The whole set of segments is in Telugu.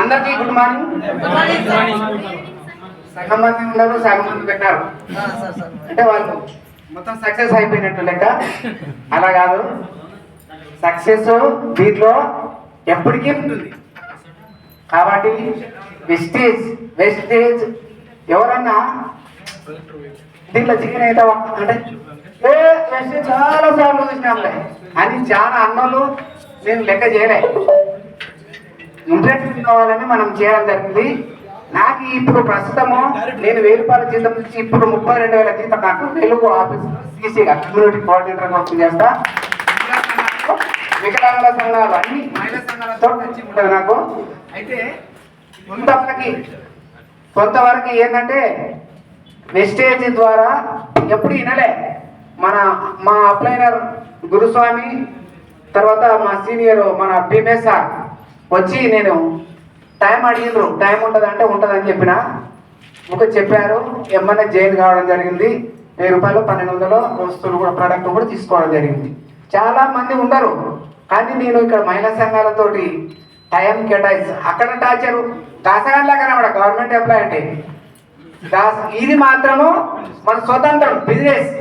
అందరికీ గుడ్ మార్నింగ్. సగం మంది ఉన్నారు, సగం మంది పెట్టారు. అంటే వాళ్ళు మొత్తం సక్సెస్ అయిపోయినట్టు లెక్క. అలా కాదు, సక్సెస్ దీంట్లో ఎప్పటికీ ఉంటుంది. కాబట్టి వెస్టేజ్ ఎవరన్నా దీంట్లో చికెన్ అయితే అంటే వెస్టేజ్ చాలా సార్లు చూసినాంలే అని చాలా అన్నోళ్ళు నేను లెక్క చేయలే. ఇంట్రెస్ట్ కావాలని మనం చేయడం జరిగింది. నాకు ఇప్పుడు ప్రస్తుతము నేను 1000 రూపాయల జీతం నుంచి ఇప్పుడు 32,000 జీతం నాకు తెలుగు ఆఫీస్ సీసీగా కమ్యూనిటీ కోఆర్డినేటర్ వర్క్ చేస్తా. వికలాంగుల సంఘాలు అన్ని మహిళా సంఘాలతో కలిసి ఉంటుంది నాకు. అయితే కొంతవరకు ఏంటంటే వెస్టేజ్ ద్వారా ఎప్పుడు వినలే. మా అప్లైనర్ గురుస్వామి తర్వాత మా సీనియర్ మన భీమేశ్ సార్ వచ్చి నేను టైం అడిగినారు. టైం ఉంటుందంటే ఉంటుందని చెప్పిన చెప్పారు. ఏమన్నా జాయిన్ కావడం జరిగింది. 1000 రూపాయలు 1200 వస్తువులు కూడా ప్రోడక్ట్ కూడా తీసుకోవడం జరిగింది. చాలా మంది ఉండరు కానీ నేను ఇక్కడ మహిళా సంఘాలతోటి టైం కేటాయించి అక్కడ టార్చరు దాసగానిలా కనబడ గవర్నమెంట్ ఎంప్లాయ్ అంటే ఇది మాత్రము మన స్వతంత్రం బిజినెస్.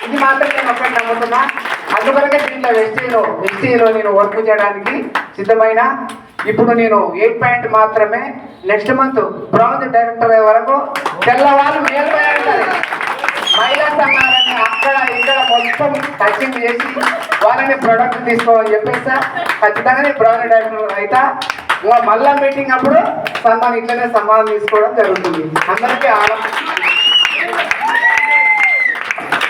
ఇది మాత్రం నేను ఒక్కటి నమ్ముతున్నా. అందువల్లకే దీంట్లో వెస్టీలో నేను వర్క్ చేయడానికి సిద్ధమైన. ఇప్పుడు నేను 8 పాయింట్ మాత్రమే. నెక్స్ట్ మంత్ బ్రాంజ్ డైరెక్టర్ అయ్యే వరకు తెల్లవాళ్ళు మేల్పోయారు. మహిళా సంఘాలని అక్కడ ఇక్కడ మొత్తం టచింగ్ చేసి వాళ్ళని ప్రొడక్ట్ తీసుకోవాలని చెప్పేస్తా. ఖచ్చితంగా బ్రాంజ్ డైరెక్టర్ అయితే మళ్ళా మీటింగ్ అప్పుడు ఇట్లనే సన్మానం తీసుకోవడం జరుగుతుంది. అందరికీ